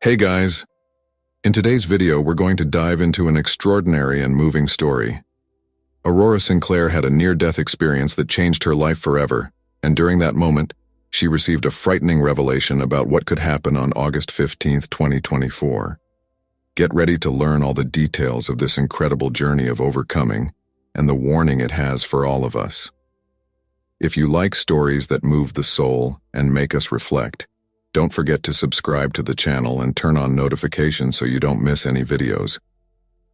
Hey guys! In today's video, we're going to dive into an extraordinary and moving story. Aurora Sinclair had a near-death experience that changed her life forever, and during that moment, she received a frightening revelation about what could happen on August 15, 2024. Get ready to learn all the details of this incredible journey of overcoming and the warning it has for all of us. If you like stories that move the soul and make us reflect, don't forget to subscribe to the channel and turn on notifications so you don't miss any videos.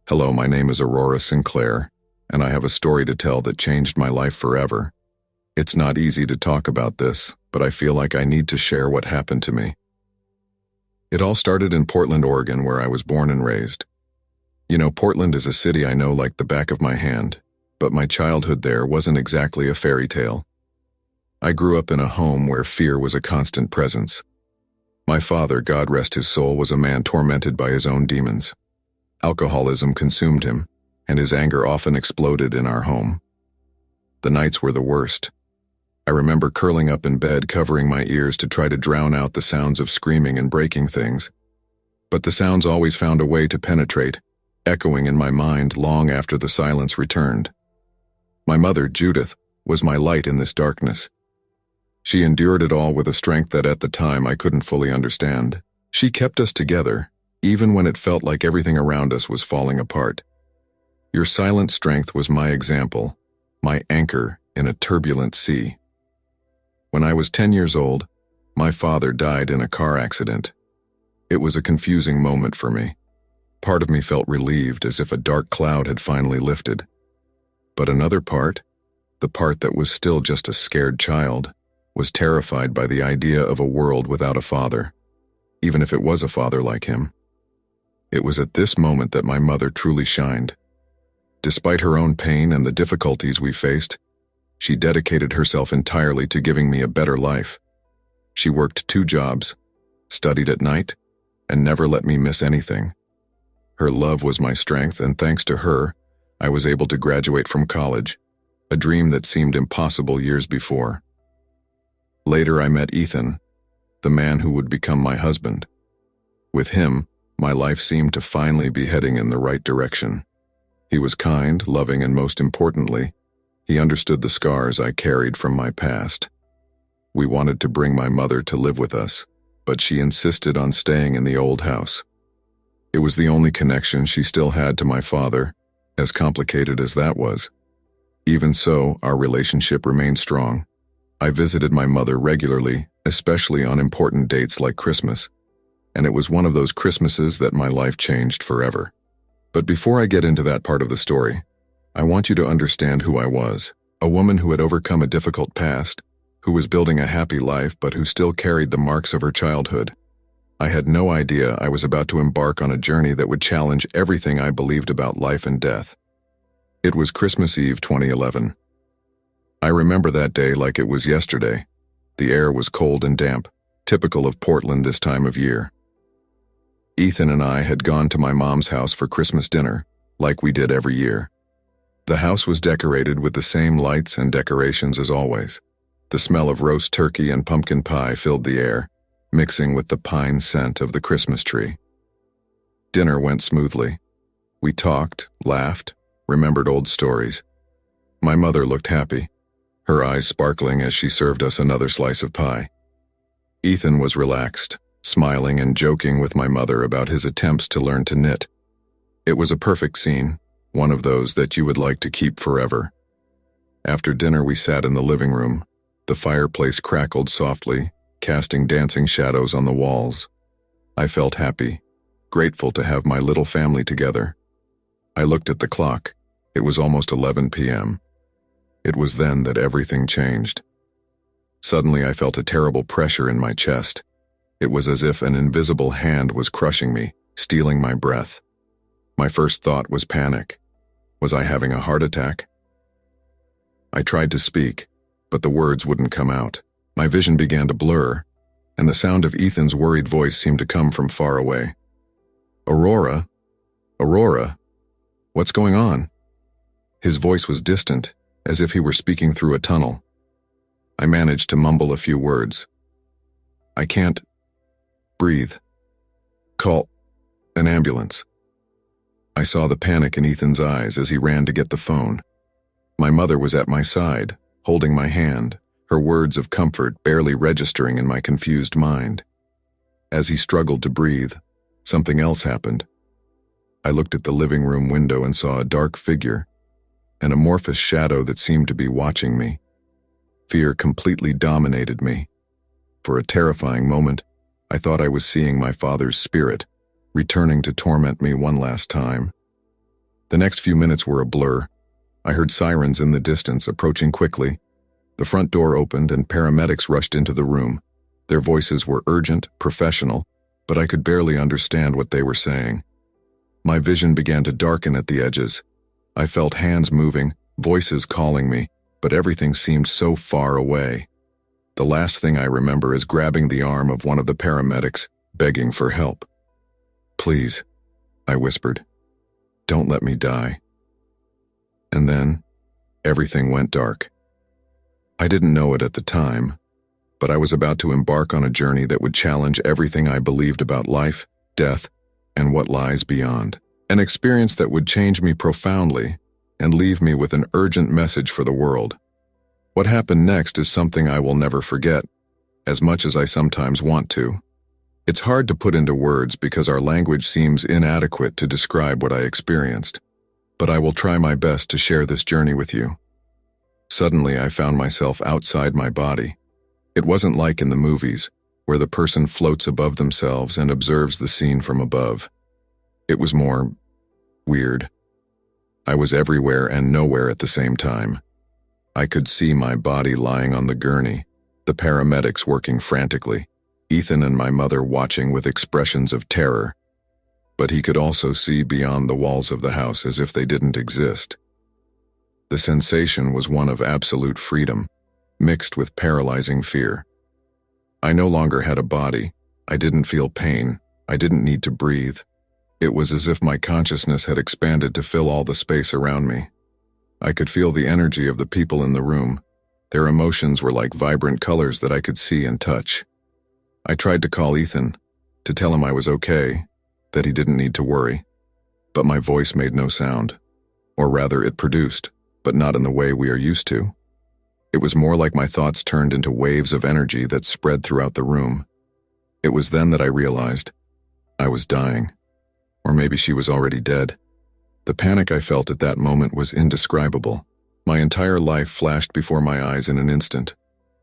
Hello, my name is Aurora Sinclair, and I have a story to tell that changed my life forever. It's not easy to talk about this, but I feel like I need to share what happened to me. It all started in Portland, Oregon, where I was born and raised. You know, Portland is a city I know like the back of my hand, but my childhood there wasn't exactly a fairy tale. I grew up in a home where fear was a constant presence. My father, God rest his soul, was a man tormented by his own demons. Alcoholism consumed him, and his anger often exploded in our home. The nights were the worst. I remember curling up in bed, covering my ears to try to drown out the sounds of screaming and breaking things. But the sounds always found a way to penetrate, echoing in my mind long after the silence returned. My mother, Judith, was my light in this darkness. She endured it all with a strength that at the time I couldn't fully understand. She kept us together, even when it felt like everything around us was falling apart. Your silent strength was my example, my anchor in a turbulent sea. When I was 10 years old, my father died in a car accident. It was a confusing moment for me. Part of me felt relieved, as if a dark cloud had finally lifted. But another part, the part that was still just a scared child, was terrified by the idea of a world without a father, even if it was a father like him. It was at this moment that my mother truly shined. Despite her own pain and the difficulties we faced, she dedicated herself entirely to giving me a better life. She worked 2 jobs, studied at night, and never let me miss anything. Her love was my strength, and thanks to her, I was able to graduate from college, a dream that seemed impossible years before. Later I met Ethan, the man who would become my husband. With him, my life seemed to finally be heading in the right direction. He was kind, loving, and most importantly, he understood the scars I carried from my past. We wanted to bring my mother to live with us, but she insisted on staying in the old house. It was the only connection she still had to my father, as complicated as that was. Even so, our relationship remained strong. I visited my mother regularly, especially on important dates like Christmas, and it was one of those Christmases that my life changed forever. But before I get into that part of the story, I want you to understand who I was, a woman who had overcome a difficult past, who was building a happy life but who still carried the marks of her childhood. I had no idea I was about to embark on a journey that would challenge everything I believed about life and death. It was Christmas Eve 2011. I remember that day like it was yesterday. The air was cold and damp, typical of Portland this time of year. Ethan and I had gone to my mom's house for Christmas dinner, like we did every year. The house was decorated with the same lights and decorations as always. The smell of roast turkey and pumpkin pie filled the air, mixing with the pine scent of the Christmas tree. Dinner went smoothly. We talked, laughed, remembered old stories. My mother looked happy, her eyes sparkling as she served us another slice of pie. Ethan was relaxed, smiling and joking with my mother about his attempts to learn to knit. It was a perfect scene, one of those that you would like to keep forever. After dinner, we sat in the living room. The fireplace crackled softly, casting dancing shadows on the walls. I felt happy, grateful to have my little family together. I looked at the clock. It was almost 11 p.m. It was then that everything changed. Suddenly I felt a terrible pressure in my chest. It was as if an invisible hand was crushing me, stealing my breath. My first thought was panic. Was I having a heart attack? I tried to speak, but the words wouldn't come out. My vision began to blur, and the sound of Ethan's worried voice seemed to come from far away. Aurora? Aurora? What's going on? His voice was distant, as if he were speaking through a tunnel. I managed to mumble a few words. I can't breathe. Call an ambulance. I saw the panic in Ethan's eyes as he ran to get the phone. My mother was at my side, holding my hand, her words of comfort barely registering in my confused mind. As he struggled to breathe, something else happened. I looked at the living room window and saw a dark figure, an amorphous shadow that seemed to be watching me. Fear completely dominated me. For a terrifying moment, I thought I was seeing my father's spirit, returning to torment me one last time. The next few minutes were a blur. I heard sirens in the distance approaching quickly. The front door opened and paramedics rushed into the room. Their voices were urgent, professional, but I could barely understand what they were saying. My vision began to darken at the edges. I felt hands moving, voices calling me, but everything seemed so far away. The last thing I remember is grabbing the arm of one of the paramedics, begging for help. "Please," I whispered, "don't let me die." And then, everything went dark. I didn't know it at the time, but I was about to embark on a journey that would challenge everything I believed about life, death, and what lies beyond. An experience that would change me profoundly and leave me with an urgent message for the world. What happened next is something I will never forget, as much as I sometimes want to. It's hard to put into words because our language seems inadequate to describe what I experienced, but I will try my best to share this journey with you. Suddenly, I found myself outside my body. It wasn't like in the movies, where the person floats above themselves and observes the scene from above. It was more weird. I was everywhere and nowhere at the same time. I could see my body lying on the gurney, the paramedics working frantically, Ethan and my mother watching with expressions of terror. But he could also see beyond the walls of the house as if they didn't exist. The sensation was one of absolute freedom, mixed with paralyzing fear. I no longer had a body. I didn't feel pain. I didn't need to breathe. It was as if my consciousness had expanded to fill all the space around me. I could feel the energy of the people in the room. Their emotions were like vibrant colors that I could see and touch. I tried to call Ethan, to tell him I was okay, that he didn't need to worry. But my voice made no sound. Or rather, it produced, but not in the way we are used to. It was more like my thoughts turned into waves of energy that spread throughout the room. It was then that I realized I was dying. Or maybe she was already dead. The panic I felt at that moment was indescribable. My entire life flashed before my eyes in an instant.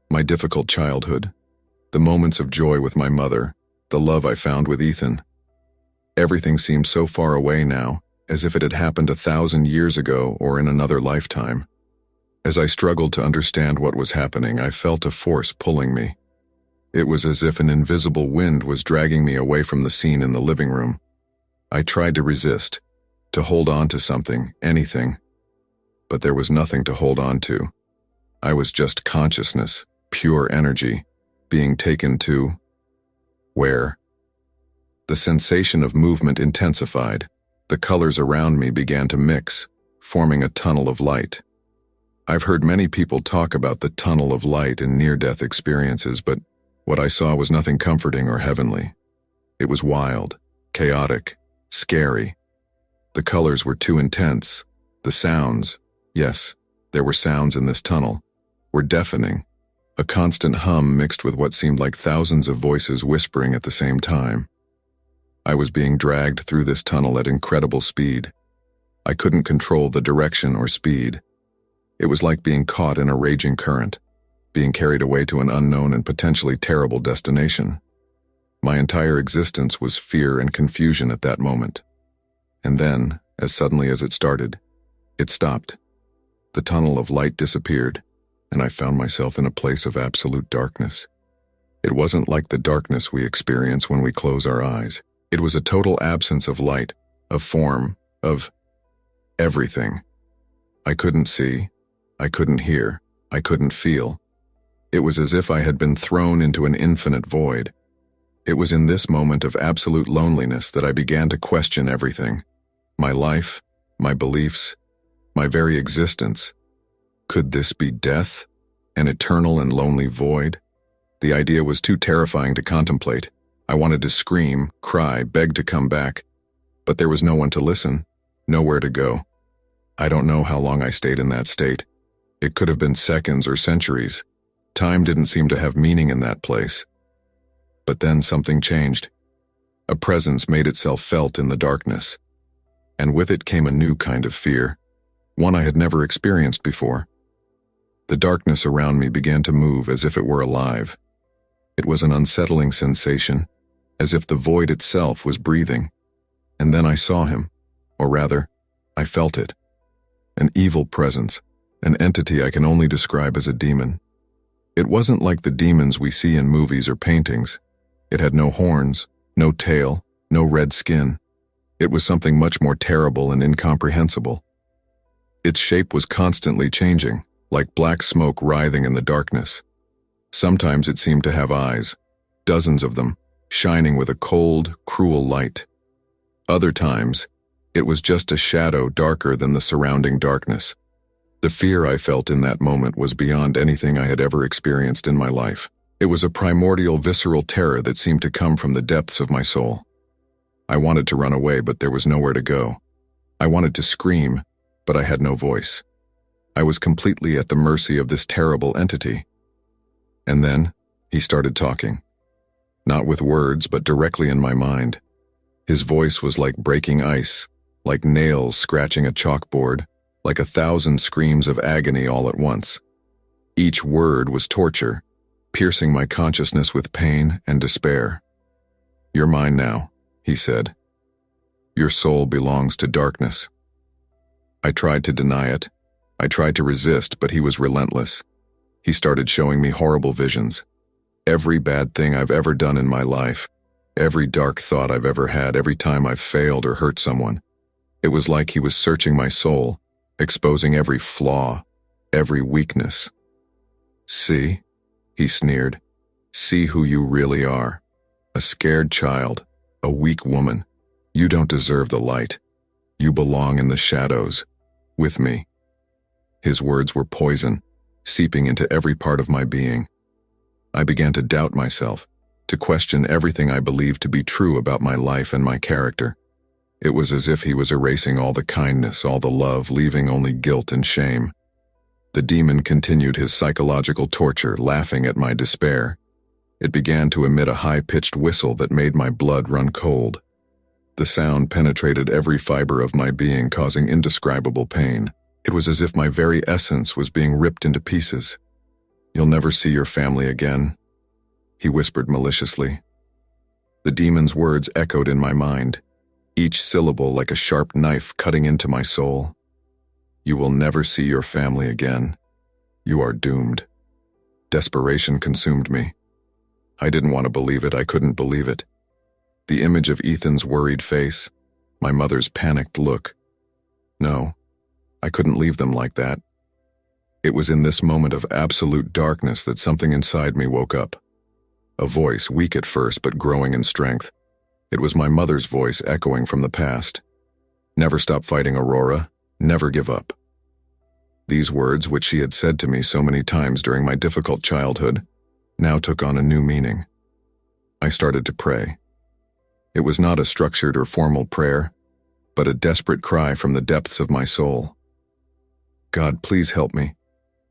My difficult childhood, the moments of joy with my mother, the love I found with Ethan. Everything seemed so far away now, as if it had happened 1,000 years ago or in another lifetime. As I struggled to understand what was happening, I felt a force pulling me. It was as if an invisible wind was dragging me away from the scene in the living room. I tried to resist, to hold on to something, anything. But there was nothing to hold on to. I was just consciousness, pure energy, being taken to where? The sensation of movement intensified. The colors around me began to mix, forming a tunnel of light. I've heard many people talk about the tunnel of light in near-death experiences, but what I saw was nothing comforting or heavenly. It was wild, chaotic, scary. The colors were too intense. The sounds, yes, there were sounds in this tunnel, were deafening. A constant hum mixed with what seemed like thousands of voices whispering at the same time. I was being dragged through this tunnel at incredible speed. I couldn't control the direction or speed. It was like being caught in a raging current, being carried away to an unknown and potentially terrible destination. My entire existence was fear and confusion at that moment. And then, as suddenly as it started, it stopped. The tunnel of light disappeared, and I found myself in a place of absolute darkness. It wasn't like the darkness we experience when we close our eyes. It was a total absence of light, of form, of everything. I couldn't see, I couldn't hear, I couldn't feel. It was as if I had been thrown into an infinite void. It was in this moment of absolute loneliness that I began to question everything. My life, my beliefs, my very existence. Could this be death? An eternal and lonely void? The idea was too terrifying to contemplate, I wanted to scream, cry, beg to come back, but there was no one to listen, nowhere to go. I don't know how long I stayed in that state. It could have been seconds or centuries. Time didn't seem to have meaning in that place. But then something changed. A presence made itself felt in the darkness. And with it came a new kind of fear, one I had never experienced before. The darkness around me began to move as if it were alive. It was an unsettling sensation, as if the void itself was breathing. And then I saw him, or rather, I felt it. An evil presence, an entity I can only describe as a demon. It wasn't like the demons we see in movies or paintings. It had no horns, no tail, no red skin. It was something much more terrible and incomprehensible. Its shape was constantly changing, like black smoke writhing in the darkness. Sometimes it seemed to have eyes, dozens of them, shining with a cold, cruel light. Other times, it was just a shadow darker than the surrounding darkness. The fear I felt in that moment was beyond anything I had ever experienced in my life. It was a primordial, visceral terror that seemed to come from the depths of my soul. I wanted to run away, but there was nowhere to go. I wanted to scream, but I had no voice. I was completely at the mercy of this terrible entity. And then, he started talking. Not with words, but directly in my mind. His voice was like breaking ice, like nails scratching a chalkboard, like 1,000 screams of agony all at once. Each word was torture, piercing my consciousness with pain and despair. "You're mine now," he said. "Your soul belongs to darkness." I tried to deny it. I tried to resist, but he was relentless. He started showing me horrible visions. Every bad thing I've ever done in my life, every dark thought I've ever had, every time I've failed or hurt someone. It was like he was searching my soul, exposing every flaw, every weakness. "See?" he sneered. "See who you really are. A scared child, a weak woman. You don't deserve the light. You belong in the shadows, with me." His words were poison, seeping into every part of my being. I began to doubt myself, to question everything I believed to be true about my life and my character. It was as if he was erasing all the kindness, all the love, leaving only guilt and shame. The demon continued his psychological torture, laughing at my despair. It began to emit a high-pitched whistle that made my blood run cold. The sound penetrated every fiber of my being, causing indescribable pain. It was as if my very essence was being ripped into pieces. "You'll never see your family again," he whispered maliciously. The demon's words echoed in my mind, each syllable like a sharp knife cutting into my soul. "You will never see your family again. You are doomed." Desperation consumed me. I didn't want to believe it. I couldn't believe it. The image of Ethan's worried face, my mother's panicked look. No, I couldn't leave them like that. It was in this moment of absolute darkness that something inside me woke up. A voice, weak at first but growing in strength. It was my mother's voice echoing from the past. "Never stop fighting, Aurora. Never give up." These words, which she had said to me so many times during my difficult childhood, now took on a new meaning. I started to pray. It was not a structured or formal prayer, but a desperate cry from the depths of my soul. "God, please help me.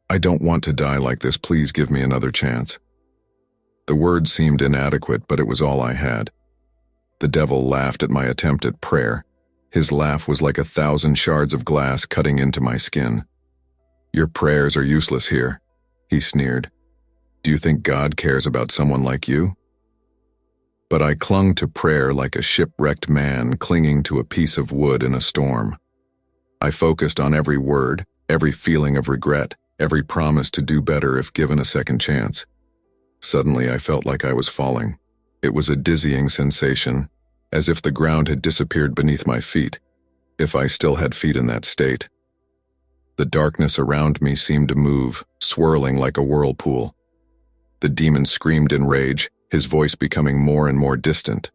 I don't want to die like this. Please give me another chance." The words seemed inadequate, but it was all I had. The devil laughed at my attempt at prayer. His laugh was like 1,000 shards of glass cutting into my skin. "Your prayers are useless here," he sneered. "Do you think God cares about someone like you?" But I clung to prayer like a shipwrecked man clinging to a piece of wood in a storm. I focused on every word, every feeling of regret, every promise to do better if given a second chance. Suddenly I felt like I was falling. It was a dizzying sensation, as if the ground had disappeared beneath my feet, if I still had feet in that state. The darkness around me seemed to move, swirling like a whirlpool. The demon screamed in rage, his voice becoming more and more distant.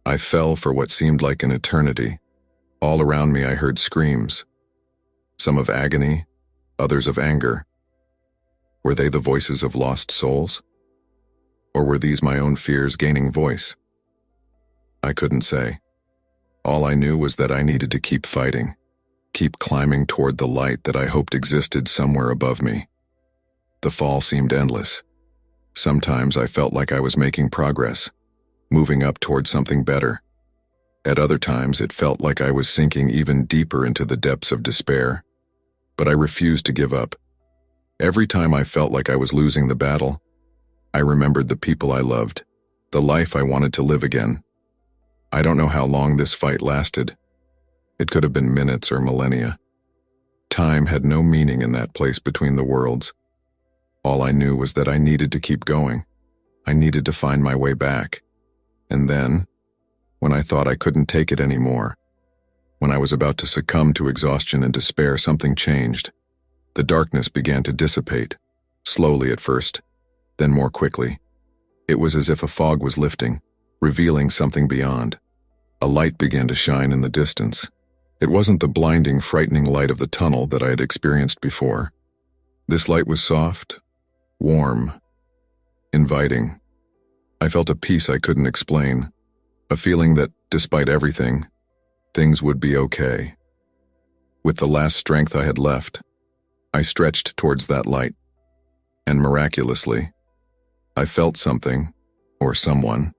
I fell for what seemed like an eternity. All around me I heard screams, some of agony, others of anger. Were they the voices of lost souls? Or were these my own fears gaining voice? I couldn't say. All I knew was that I needed to keep fighting, keep climbing toward the light that I hoped existed somewhere above me. The fall seemed endless. Sometimes I felt like I was making progress, moving up toward something better. At other times, it felt like I was sinking even deeper into the depths of despair. But I refused to give up. Every time I felt like I was losing the battle, I remembered the people I loved, the life I wanted to live again. I don't know how long this fight lasted. It could have been minutes or millennia. Time had no meaning in that place between the worlds. All I knew was that I needed to keep going. I needed to find my way back. And then, when I thought I couldn't take it anymore, when I was about to succumb to exhaustion and despair, something changed. The darkness began to dissipate, slowly at first, then more quickly. It was as if a fog was lifting, revealing something beyond. A light began to shine in the distance. It wasn't the blinding, frightening light of the tunnel that I had experienced before. This light was soft, warm, inviting. I felt a peace I couldn't explain, a feeling that, despite everything, things would be okay. With the last strength I had left, I stretched towards that light, and miraculously, I felt something, or someone,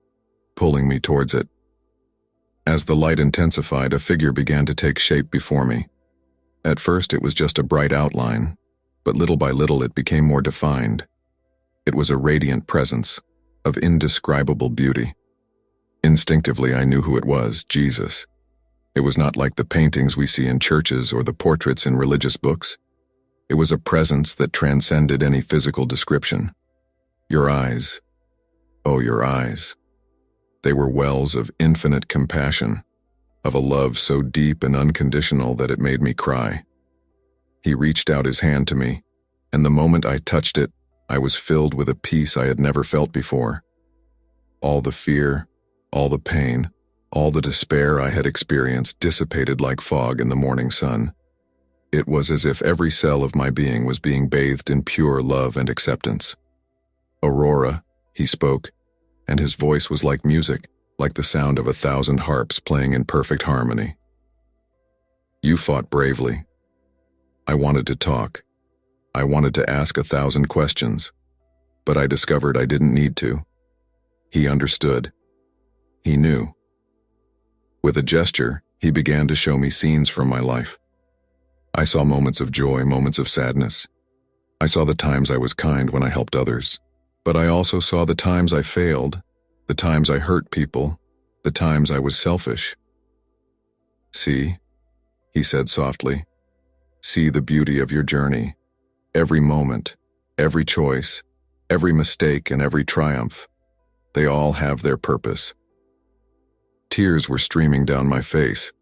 pulling me towards it. As the light intensified, a figure began to take shape before me. At first, it was just a bright outline, but little by little it became more defined. It was a radiant presence, of indescribable beauty. Instinctively, I knew who it was, Jesus. It was not like the paintings we see in churches or the portraits in religious books. It was a presence that transcended any physical description. Your eyes, oh, your eyes. They were wells of infinite compassion, of a love so deep and unconditional that it made me cry. He reached out his hand to me, and the moment I touched it, I was filled with a peace I had never felt before. All the fear, all the pain, all the despair I had experienced dissipated like fog in the morning sun. It was as if every cell of my being was being bathed in pure love and acceptance. Aurora, he spoke, and his voice was like music, like the sound of 1,000 harps playing in perfect harmony. You fought bravely. I wanted to talk. I wanted to ask 1,000 questions, but I discovered I didn't need to. He understood. He knew. With a gesture, he began to show me scenes from my life. I saw moments of joy, moments of sadness. I saw the times I was kind when I helped others, but I also saw the times I failed, the times I hurt people, the times I was selfish. See, he said softly, see the beauty of your journey. Every moment, every choice, every mistake, and every triumph. They all have their purpose. Tears were streaming down my face,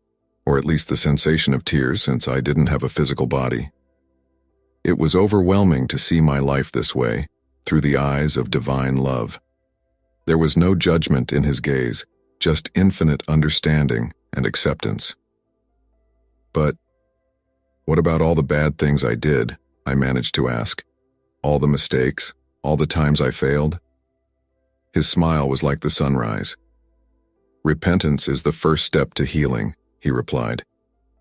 or at least the sensation of tears since I didn't have a physical body. It was overwhelming to see my life this way, through the eyes of divine love. There was no judgment in his gaze, just infinite understanding and acceptance. But what about all the bad things I did? I managed to ask. All the mistakes, all the times I failed? His smile was like the sunrise. Repentance is the first step to healing, he replied.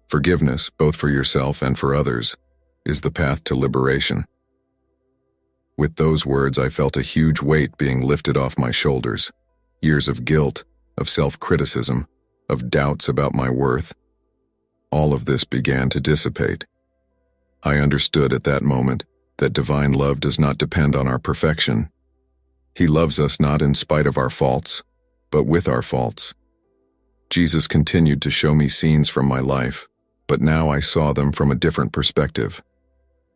Forgiveness, both for yourself and for others, is the path to liberation. With those words, I felt a huge weight being lifted off my shoulders. Years of guilt, of self-criticism, of doubts about my worth. All of this began to dissipate. I understood at that moment that divine love does not depend on our perfection. He loves us not in spite of our faults, but with our faults. Jesus continued to show me scenes from my life, but now I saw them from a different perspective.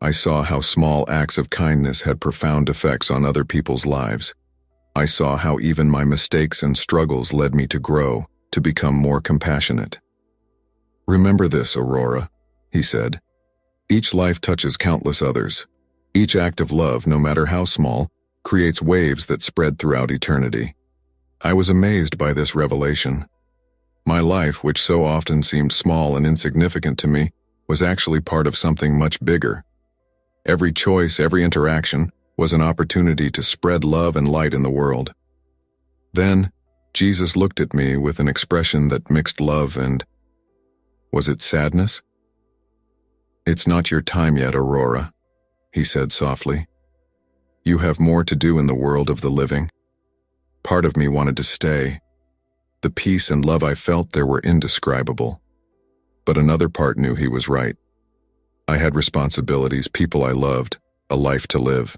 I saw how small acts of kindness had profound effects on other people's lives. I saw how even my mistakes and struggles led me to grow, to become more compassionate. Remember this, Aurora, he said. Each life touches countless others. Each act of love, no matter how small, creates waves that spread throughout eternity. I was amazed by this revelation. My life, which so often seemed small and insignificant to me, was actually part of something much bigger. Every choice, every interaction, was an opportunity to spread love and light in the world. Then, Jesus looked at me with an expression that mixed love and, was it sadness? "It's not your time yet, Aurora," he said softly. "You have more to do in the world of the living." Part of me wanted to stay. The peace and love I felt there were indescribable. But another part knew he was right. I had responsibilities, people I loved, a life to live.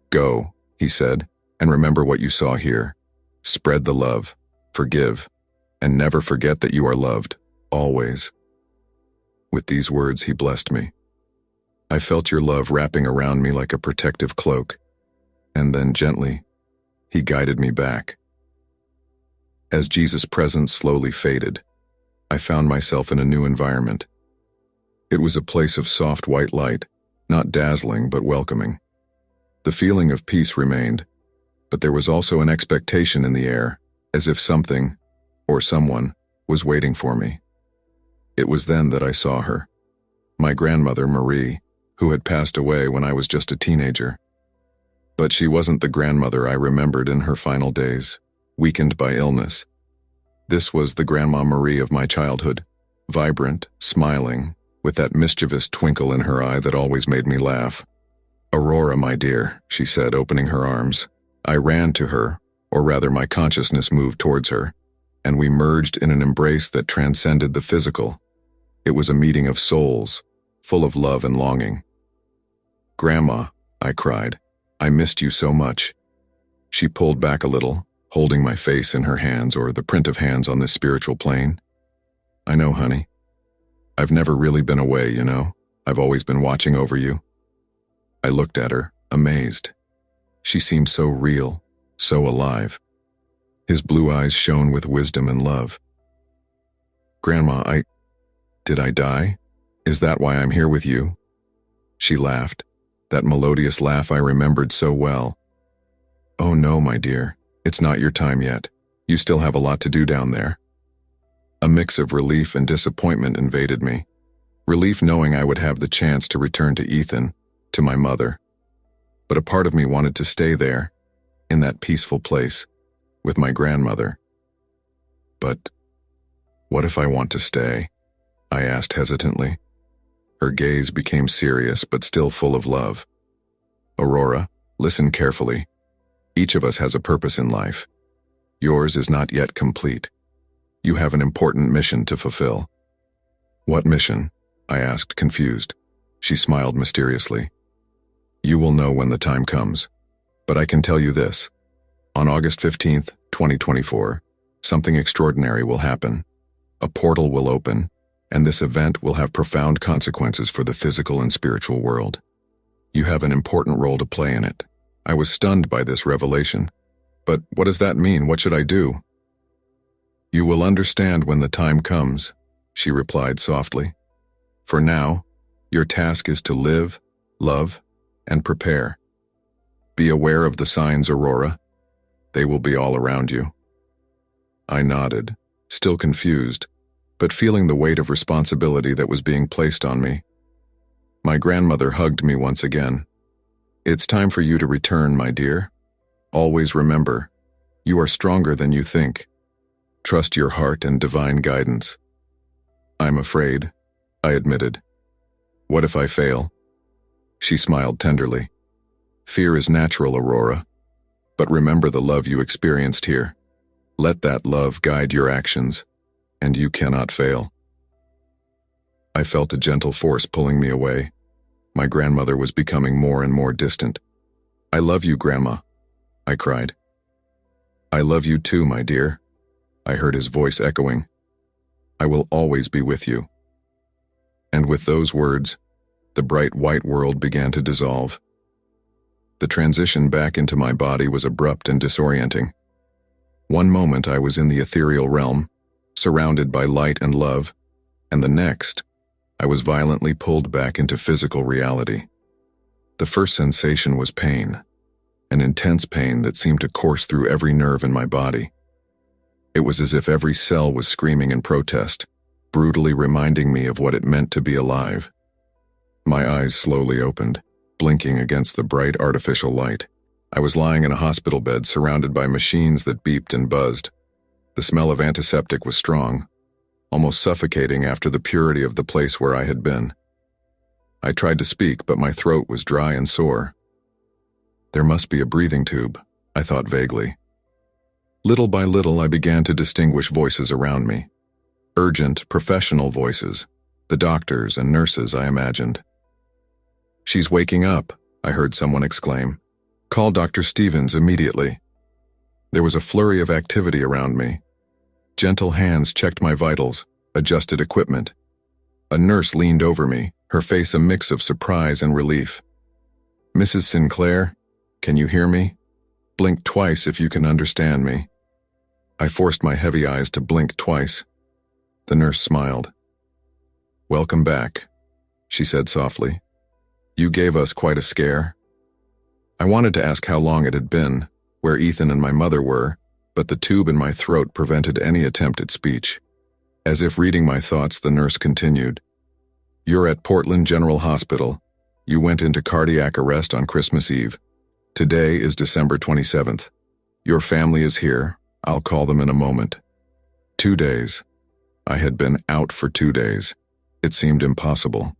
"Go," he said, "and remember what you saw here. Spread the love, forgive, and never forget that you are loved, always." With these words, he blessed me. I felt your love wrapping around me like a protective cloak, and then gently, he guided me back. As Jesus' presence slowly faded, I found myself in a new environment. It was a place of soft white light, not dazzling but welcoming. The feeling of peace remained, but there was also an expectation in the air, as if something, or someone, was waiting for me. It was then that I saw her. My grandmother, Marie, who had passed away when I was just a teenager. But she wasn't the grandmother I remembered in her final days, weakened by illness. This was the Grandma Marie of my childhood, vibrant, smiling, with that mischievous twinkle in her eye that always made me laugh. "Aurora, my dear," she said, opening her arms. I ran to her, or rather my consciousness moved towards her, and we merged in an embrace that transcended the physical. It was a meeting of souls, full of love and longing. "Grandma," I cried, "I missed you so much." She pulled back a little, holding my face in her hands, or the print of hands on this spiritual plane. "I know, honey. I've never really been away, you know. I've always been watching over you." I looked at her, amazed. She seemed so real, so alive. His blue eyes shone with wisdom and love. "Grandma, did I die? Is that why I'm here with you?" She laughed, that melodious laugh I remembered so well. "Oh no, my dear, it's not your time yet. You still have a lot to do down there." A mix of relief and disappointment invaded me. Relief knowing I would have the chance to return to Ethan, to my mother. But a part of me wanted to stay there, in that peaceful place, with my grandmother. But what if I want to stay? I asked hesitantly. Her gaze became serious but still full of love. "Aurora, listen carefully. Each of us has a purpose in life. Yours is not yet complete. You have an important mission to fulfill." "What mission?" I asked, confused. She smiled mysteriously. "You will know when the time comes. But I can tell you this. On August 15th, 2024, something extraordinary will happen. A portal will open, and this event will have profound consequences for the physical and spiritual world. You have an important role to play in it." I was stunned by this revelation. "But what does that mean? What should I do?" "You will understand when the time comes," she replied softly. "For now, your task is to live, love, and prepare. Be aware of the signs, Aurora. They will be all around you." I nodded, still confused, but feeling the weight of responsibility that was being placed on me. My grandmother hugged me once again. "It's time for you to return, my dear. Always remember, you are stronger than you think. Trust your heart and divine guidance." "I'm afraid," I admitted. "What if I fail?" She smiled tenderly. "Fear is natural, Aurora. But remember the love you experienced here. Let that love guide your actions, and you cannot fail." I felt a gentle force pulling me away. My grandmother was becoming more and more distant. "I love you, Grandma," I cried. "I love you too, my dear," I heard his voice echoing. "I will always be with you." And with those words, the bright white world began to dissolve. The transition back into my body was abrupt and disorienting. One moment I was in the ethereal realm, surrounded by light and love, and the next, I was violently pulled back into physical reality. The first sensation was pain, an intense pain that seemed to course through every nerve in my body. It was as if every cell was screaming in protest, brutally reminding me of what it meant to be alive. My eyes slowly opened, blinking against the bright artificial light. I was lying in a hospital bed surrounded by machines that beeped and buzzed. The smell of antiseptic was strong, almost suffocating after the purity of the place where I had been. I tried to speak, but my throat was dry and sore. There must be a breathing tube, I thought vaguely. Little by little, I began to distinguish voices around me. Urgent, professional voices. The doctors and nurses, I imagined. "She's waking up," I heard someone exclaim. "Call Dr. Stevens immediately." There was a flurry of activity around me. Gentle hands checked my vitals, adjusted equipment. A nurse leaned over me, her face a mix of surprise and relief. "Mrs. Sinclair, can you hear me? Blink twice if you can understand me." I forced my heavy eyes to blink twice. The nurse smiled. "Welcome back," she said softly. "You gave us quite a scare." I wanted to ask how long it had been, where Ethan and my mother were, but the tube in my throat prevented any attempt at speech. As if reading my thoughts, the nurse continued. "You're at Portland General Hospital. You went into cardiac arrest on Christmas Eve. Today is December 27th. Your family is here. I'll call them in a moment." 2 days. I had been out for 2 days. It seemed impossible.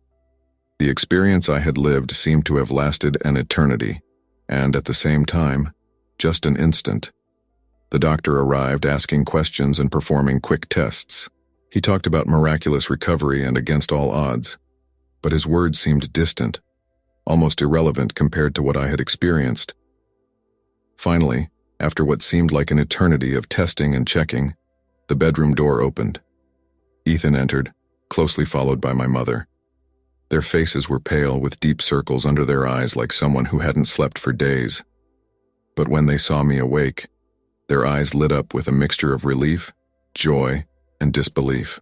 The experience I had lived seemed to have lasted an eternity, and at the same time, just an instant. The doctor arrived asking questions and performing quick tests. He talked about miraculous recovery and against all odds, but his words seemed distant, almost irrelevant compared to what I had experienced. Finally, after what seemed like an eternity of testing and checking, the bedroom door opened. Ethan entered, closely followed by my mother. Their faces were pale with deep circles under their eyes like someone who hadn't slept for days. But when they saw me awake, their eyes lit up with a mixture of relief, joy, and disbelief.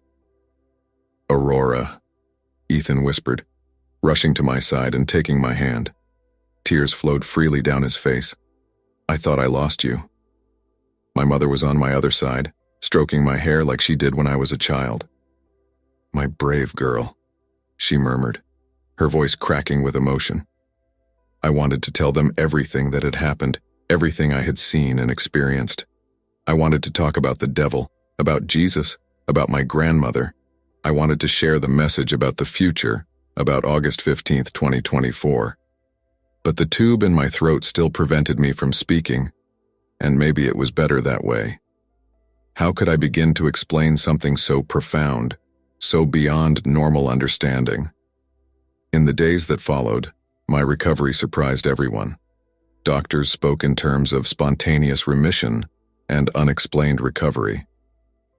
"Aurora," Ethan whispered, rushing to my side and taking my hand. Tears flowed freely down his face. "I thought I lost you." My mother was on my other side, stroking my hair like she did when I was a child. "My brave girl," she murmured, her voice cracking with emotion. I wanted to tell them everything that had happened, everything I had seen and experienced. I wanted to talk about the devil, about Jesus, about my grandmother. I wanted to share the message about the future, about August 15th, 2024. But the tube in my throat still prevented me from speaking, and maybe it was better that way. How could I begin to explain something so profound, so beyond normal understanding? In the days that followed, my recovery surprised everyone. Doctors spoke in terms of spontaneous remission and unexplained recovery.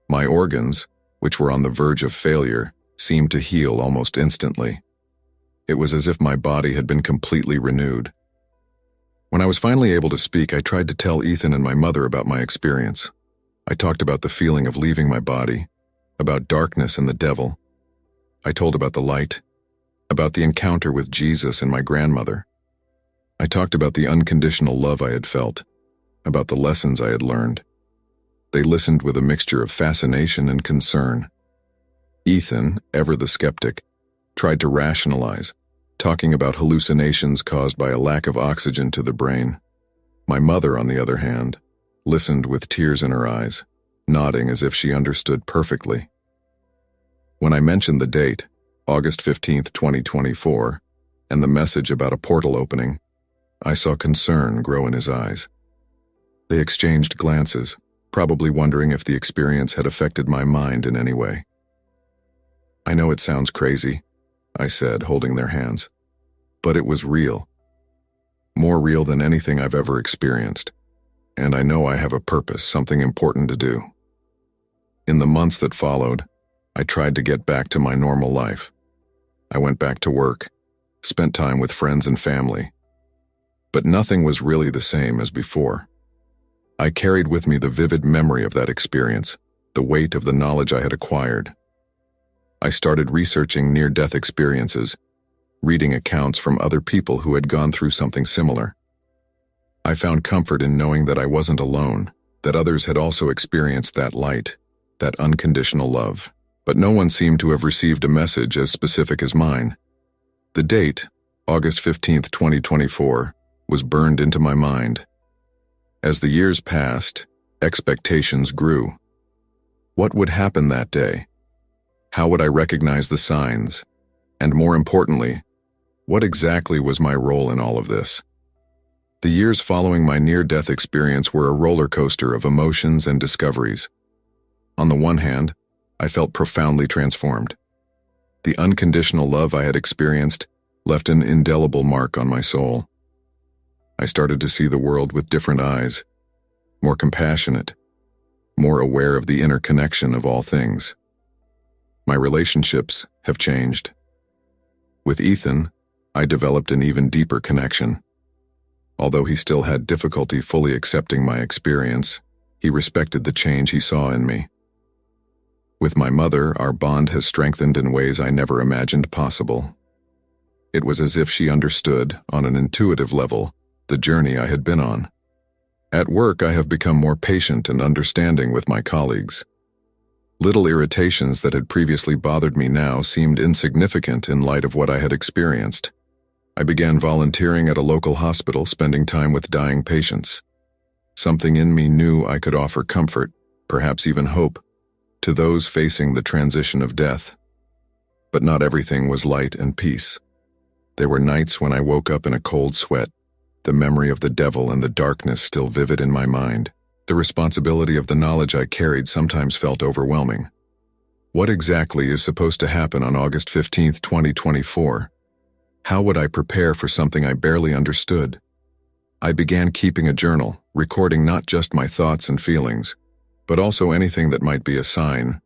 My organs, which were on the verge of failure, seemed to heal almost instantly. It was as if my body had been completely renewed. When I was finally able to speak, I tried to tell Ethan and my mother about my experience. I talked about the feeling of leaving my body, about darkness and the devil. I told about the light, about the encounter with Jesus and my grandmother. I talked about the unconditional love I had felt, about the lessons I had learned. They listened with a mixture of fascination and concern. Ethan, ever the skeptic, tried to rationalize, talking about hallucinations caused by a lack of oxygen to the brain. My mother, on the other hand, listened with tears in her eyes, nodding as if she understood perfectly. When I mentioned the date, August 15th, 2024, and the message about a portal opening, I saw concern grow in his eyes. They exchanged glances, probably wondering if the experience had affected my mind in any way. "I know it sounds crazy," I said, holding their hands, "but it was real. More real than anything I've ever experienced. And I know I have a purpose, something important to do." In the months that followed, I tried to get back to my normal life. I went back to work, spent time with friends and family. But nothing was really the same as before. I carried with me the vivid memory of that experience, the weight of the knowledge I had acquired. I started researching near-death experiences, reading accounts from other people who had gone through something similar. I found comfort in knowing that I wasn't alone, that others had also experienced that light, that unconditional love. But no one seemed to have received a message as specific as mine. The date, August 15th, 2024, was burned into my mind. As the years passed, expectations grew. What would happen that day? How would I recognize the signs? And more importantly, what exactly was my role in all of this? The years following my near-death experience were a roller coaster of emotions and discoveries. On the one hand, I felt profoundly transformed. The unconditional love I had experienced left an indelible mark on my soul. I started to see the world with different eyes, more compassionate, more aware of the interconnection of all things. My relationships have changed. With Ethan, I developed an even deeper connection. Although he still had difficulty fully accepting my experience, he respected the change he saw in me. With my mother, our bond has strengthened in ways I never imagined possible. It was as if she understood, on an intuitive level, the journey I had been on. At work, I have become more patient and understanding with my colleagues. Little irritations that had previously bothered me now seemed insignificant in light of what I had experienced. I began volunteering at a local hospital, spending time with dying patients. Something in me knew I could offer comfort, perhaps even hope, to those facing the transition of death. But not everything was light and peace. There were nights when I woke up in a cold sweat, the memory of the devil and the darkness still vivid in my mind. The responsibility of the knowledge I carried sometimes felt overwhelming. What exactly is supposed to happen on August 15th, 2024? How would I prepare for something I barely understood? I began keeping a journal, recording not just my thoughts and feelings, but also anything that might be a sign: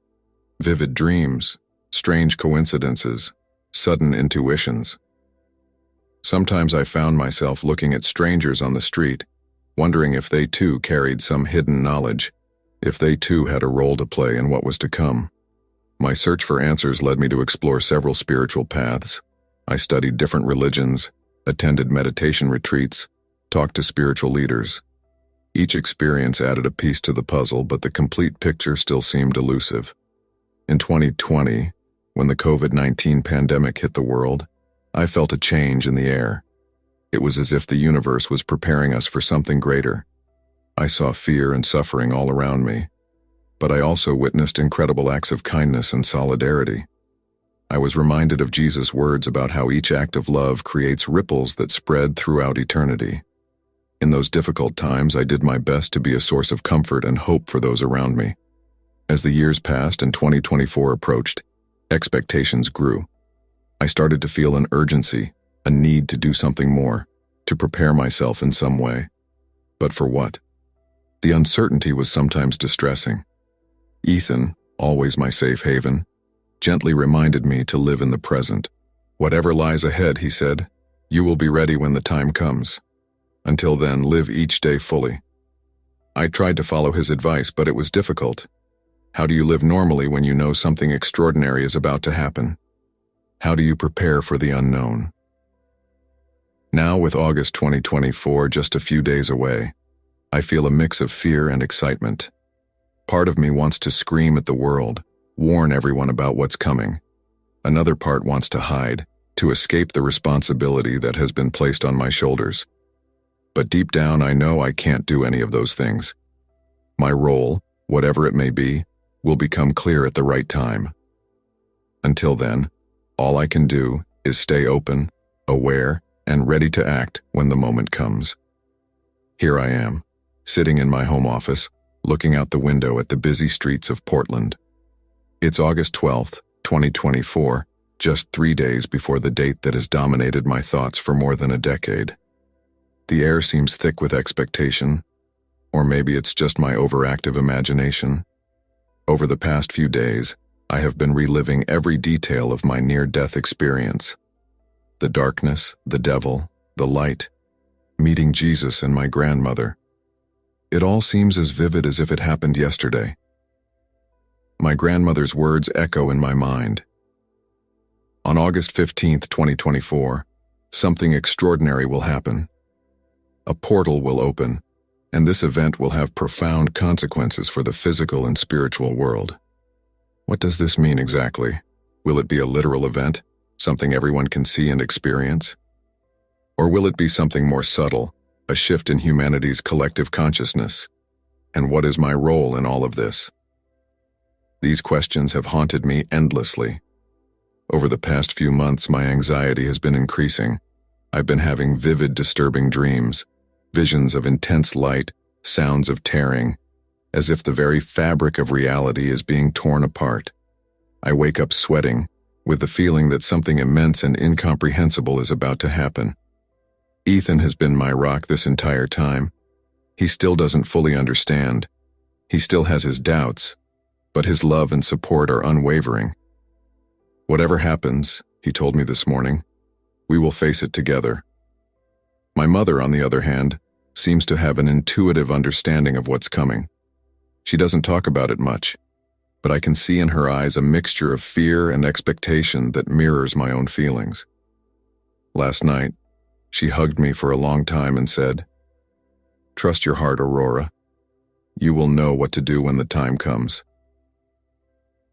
vivid dreams, strange coincidences, sudden intuitions. Sometimes I found myself looking at strangers on the street, wondering if they too carried some hidden knowledge, if they too had a role to play in what was to come. My search for answers led me to explore several spiritual paths. I studied different religions, attended meditation retreats, talked to spiritual leaders. Each experience added a piece to the puzzle, but the complete picture still seemed elusive. In 2020, when the COVID-19 pandemic hit the world, I felt a change in the air. It was as if the universe was preparing us for something greater. I saw fear and suffering all around me, but I also witnessed incredible acts of kindness and solidarity. I was reminded of Jesus' words about how each act of love creates ripples that spread throughout eternity. In those difficult times, I did my best to be a source of comfort and hope for those around me. As the years passed and 2024 approached, expectations grew. I started to feel an urgency, a need to do something more, to prepare myself in some way. But for what? The uncertainty was sometimes distressing. Ethan, always my safe haven, gently reminded me to live in the present. Whatever lies ahead, he said, you will be ready when the time comes. Until then, live each day fully. I tried to follow his advice, but it was difficult. How do you live normally when you know something extraordinary is about to happen? How do you prepare for the unknown? Now, with August 2024 just a few days away, I feel a mix of fear and excitement. Part of me wants to scream at the world, warn everyone about what's coming. Another part wants to hide, to escape the responsibility that has been placed on my shoulders. But deep down, I know I can't do any of those things. My role, whatever it may be, will become clear at the right time. Until then, all I can do is stay open, aware, and ready to act when the moment comes. Here I am, sitting in my home office, looking out the window at the busy streets of Portland. It's August 12th, 2024, just 3 days before the date that has dominated my thoughts for more than a decade. The air seems thick with expectation, or maybe it's just my overactive imagination. Over the past few days, I have been reliving every detail of my near-death experience. The darkness, the devil, the light, meeting Jesus and my grandmother. It all seems as vivid as if it happened yesterday. My grandmother's words echo in my mind. On August 15th, 2024, something extraordinary will happen. A portal will open, and this event will have profound consequences for the physical and spiritual world. What does this mean exactly? Will it be a literal event, something everyone can see and experience? Or will it be something more subtle, a shift in humanity's collective consciousness? And what is my role in all of this? These questions have haunted me endlessly. Over the past few months, my anxiety has been increasing. I've been having vivid, disturbing dreams, visions of intense light, sounds of tearing, as if the very fabric of reality is being torn apart. I wake up sweating, with the feeling that something immense and incomprehensible is about to happen. Ethan has been my rock this entire time. He still doesn't fully understand. He still has his doubts, but his love and support are unwavering. Whatever happens, he told me this morning, we will face it together. My mother, on the other hand, seems to have an intuitive understanding of what's coming. She doesn't talk about it much, but I can see in her eyes a mixture of fear and expectation that mirrors my own feelings. Last night, she hugged me for a long time and said, "Trust your heart, Aurora. You will know what to do when the time comes."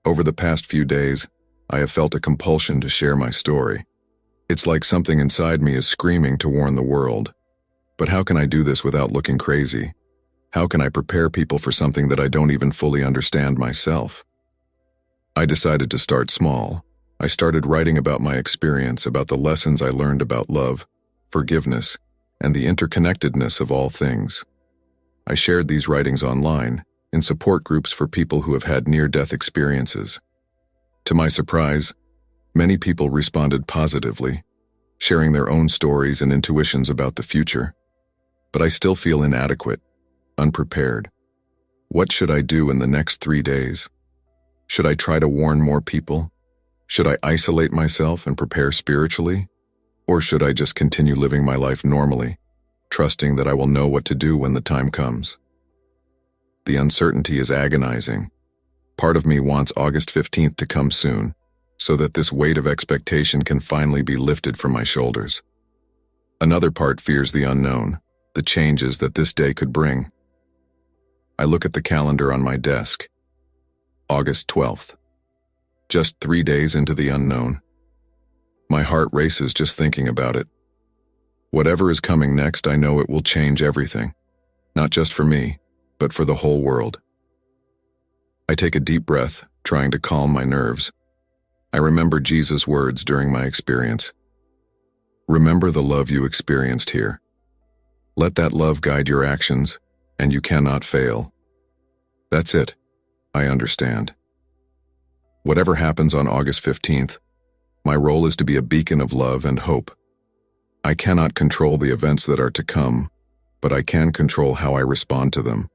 Over the past few days, I have felt a compulsion to share my story. It's like something inside me is screaming to warn the world. But how can I do this without looking crazy? How can I prepare people for something that I don't even fully understand myself? I decided to start small. I started writing about my experience, about the lessons I learned about love, forgiveness, and the interconnectedness of all things. I shared these writings online, in support groups for people who have had near-death experiences. To my surprise, many people responded positively, sharing their own stories and intuitions about the future. But I still feel inadequate, unprepared. What should I do in the next 3 days? Should I try to warn more people? Should I isolate myself and prepare spiritually? Or should I just continue living my life normally, trusting that I will know what to do when the time comes? The uncertainty is agonizing. Part of me wants August 15th to come soon, so that this weight of expectation can finally be lifted from my shoulders. Another part fears the unknown, the changes that this day could bring. I look at the calendar on my desk. August 12th. Just 3 days into the unknown. My heart races just thinking about it. Whatever is coming next, I know it will change everything. Not just for me, but for the whole world. I take a deep breath, trying to calm my nerves. I remember Jesus' words during my experience. Remember the love you experienced here. Let that love guide your actions, and you cannot fail. That's it. I understand. Whatever happens on August 15th, my role is to be a beacon of love and hope. I cannot control the events that are to come, but I can control how I respond to them.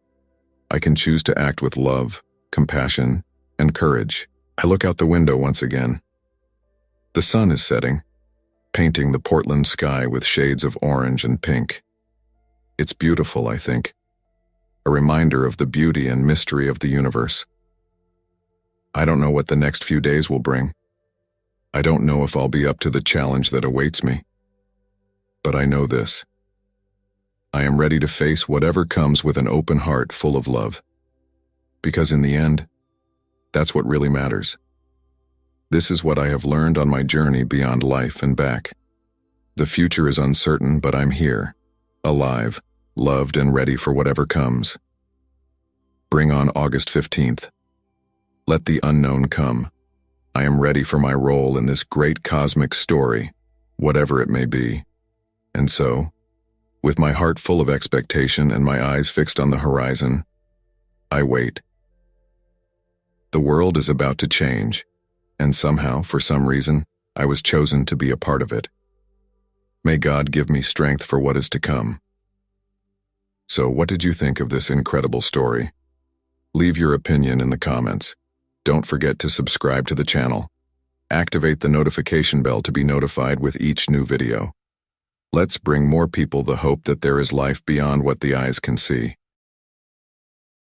I can choose to act with love, compassion, and courage. I look out the window once again. The sun is setting, painting the Portland sky with shades of orange and pink. It's beautiful, I think, a reminder of the beauty and mystery of the universe. I don't know what the next few days will bring. I don't know if I'll be up to the challenge that awaits me. But I know this. I am ready to face whatever comes with an open heart full of love. Because in the end, that's what really matters. This is what I have learned on my journey beyond life and back. The future is uncertain, but I'm here, alive, loved, and ready for whatever comes. Bring on August 15th. Let the unknown come. I am ready for my role in this great cosmic story, whatever it may be. And so, with my heart full of expectation and my eyes fixed on the horizon, I wait. The world is about to change, and somehow, for some reason, I was chosen to be a part of it. May God give me strength for what is to come. So, what did you think of this incredible story? Leave your opinion in the comments. Don't forget to subscribe to the channel. Activate the notification bell to be notified with each new video. Let's bring more people the hope that there is life beyond what the eyes can see.